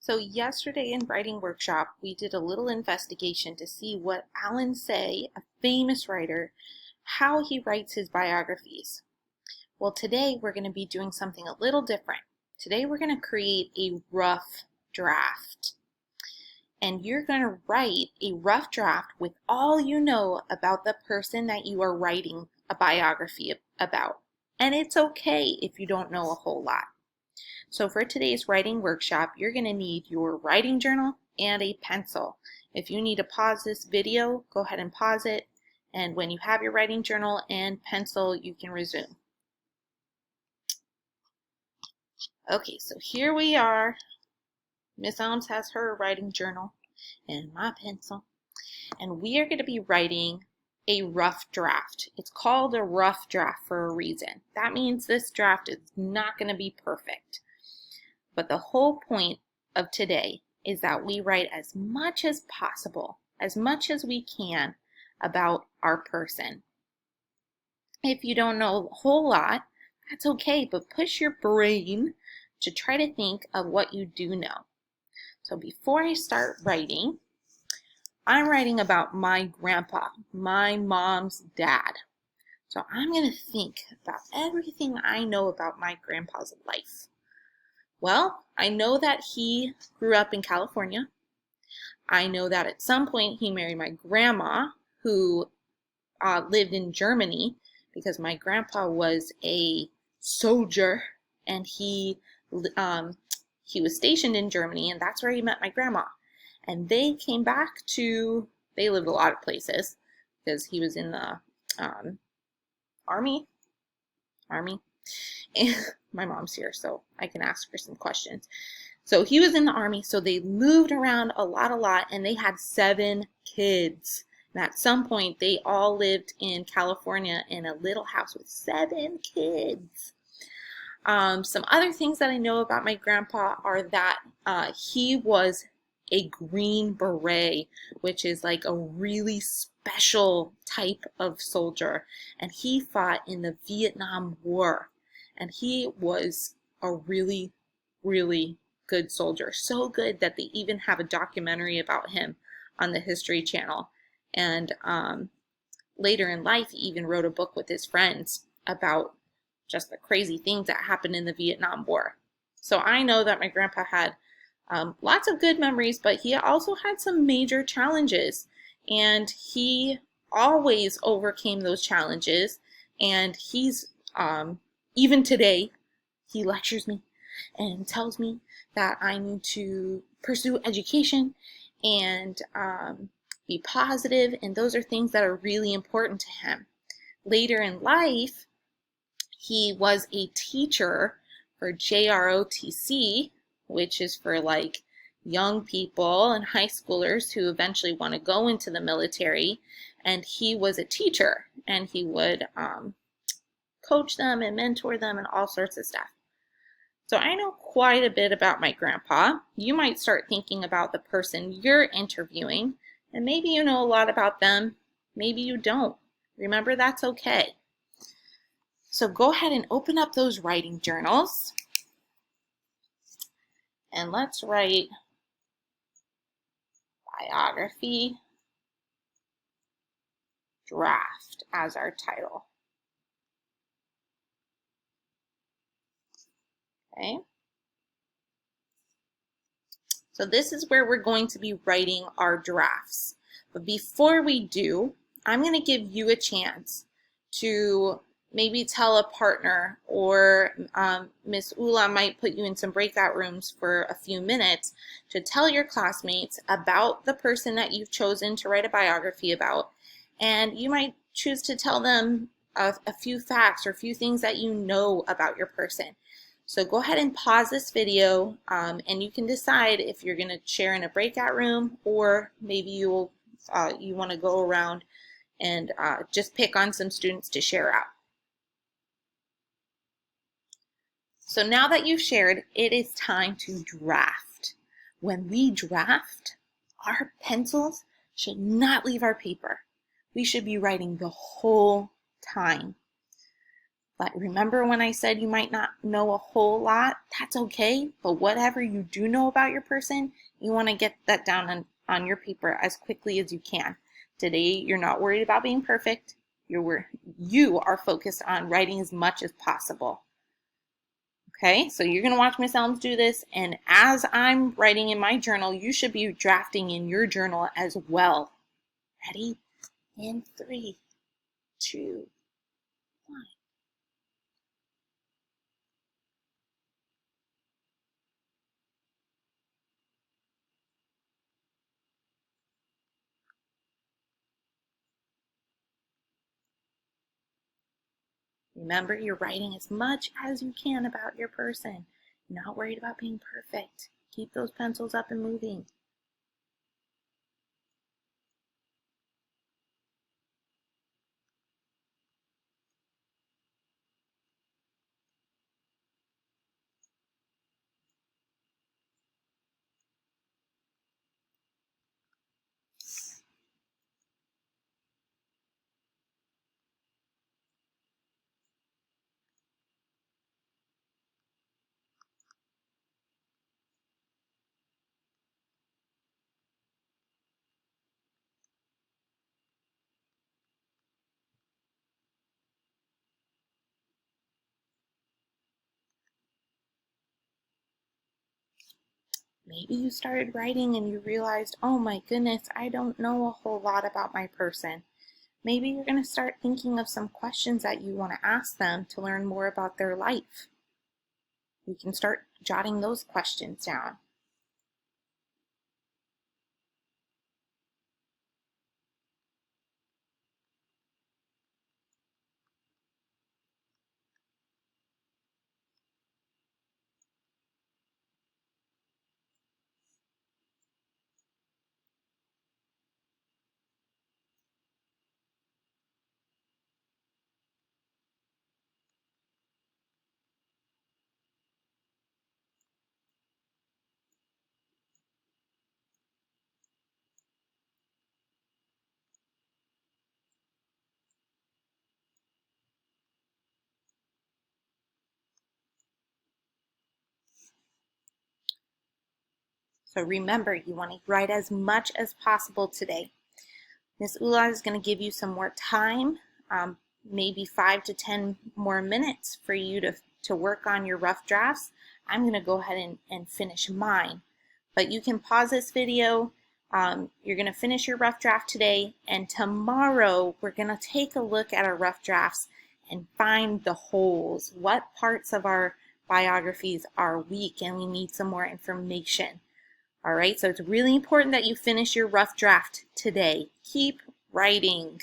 So yesterday in writing workshop, we did a little investigation to see what Alan Say, a famous writer, how he writes his biographies. Well, today we're going to be doing something a little different. Today we're going to create a rough draft. And you're going to write a rough draft with all you know about the person that you are writing a biography about. And it's okay if you don't know a whole lot. So for today's writing workshop, you're going to need your writing journal and a pencil. If you need to pause this video, go ahead and pause it. And when you have your writing journal and pencil, you can resume. Okay, so here we are. Miss Elms has her writing journal and my pencil. And we are going to be writing a rough draft. It's called a rough draft for a reason. That means this draft is not going to be perfect. But the whole point of today is that we write as much as possible, as much as we can about our person. If you don't know a whole lot, that's okay, but push your brain to try to think of what you do know. So before I start writing, I'm writing about my grandpa, my mom's dad. So I'm going to think about everything I know about my grandpa's life. Well, I know that he grew up in California. I know that at some point he married my grandma, who lived in Germany, because my grandpa was a soldier and he was stationed in Germany, and that's where he met my grandma. And they came back they lived a lot of places because he was in the army. And my mom's here, so I can ask her some questions. So he was in the army, so they moved around a lot, and they had 7 kids. And at some point, they all lived in California in a little house with 7 kids. Some other things that I know about my grandpa are that he was a Green Beret, which is like a really special type of soldier, and he fought in the Vietnam War. And he was a really, really good soldier. So good that they even have a documentary about him on the History Channel. And later in life, he even wrote a book with his friends about just the crazy things that happened in the Vietnam War. So I know that my grandpa had lots of good memories, but he also had some major challenges. And he always overcame those challenges. And he's even today, he lectures me and tells me that I need to pursue education and be positive, and those are things that are really important to him. Later in life, he was a teacher for JROTC, which is for like young people and high schoolers who eventually want to go into the military, and he was a teacher, and he would coach them and mentor them and all sorts of stuff. So I know quite a bit about my grandpa. You might start thinking about the person you're interviewing, and maybe you know a lot about them, maybe you don't. Remember, that's okay. So go ahead and open up those writing journals, and let's write biography draft as our title. Okay. So this is where we're going to be writing our drafts. But before we do, I'm going to give you a chance to maybe tell a partner, or Miss Ula might put you in some breakout rooms for a few minutes to tell your classmates about the person that you've chosen to write a biography about. And you might choose to tell them a few facts or a few things that you know about your person. So go ahead and pause this video, and you can decide if you're going to share in a breakout room, or maybe you want to go around and just pick on some students to share out. So now that you've shared, it is time to draft. When we draft, our pencils should not leave our paper. We should be writing the whole time. But remember when I said you might not know a whole lot? That's okay. But whatever you do know about your person, you want to get that down on your paper as quickly as you can. Today, you're not worried about being perfect. You are focused on writing as much as possible. Okay, so you're going to watch Miss Elms do this. And as I'm writing in my journal, you should be drafting in your journal as well. Ready? In 3, 2, 1. Remember, you're writing as much as you can about your person. You're not worried about being perfect. Keep those pencils up and moving. Maybe you started writing and you realized, oh my goodness, I don't know a whole lot about my person. Maybe you're going to start thinking of some questions that you want to ask them to learn more about their life. You can start jotting those questions down. So remember, you want to write as much as possible today. Miss Ula is going to give you some more time, maybe 5 to 10 more minutes for you to work on your rough drafts. I'm going to go ahead and finish mine. But you can pause this video. You're going to finish your rough draft today, and tomorrow we're going to take a look at our rough drafts and find the holes. What parts of our biographies are weak and we need some more information. All right, so it's really important that you finish your rough draft today. Keep writing.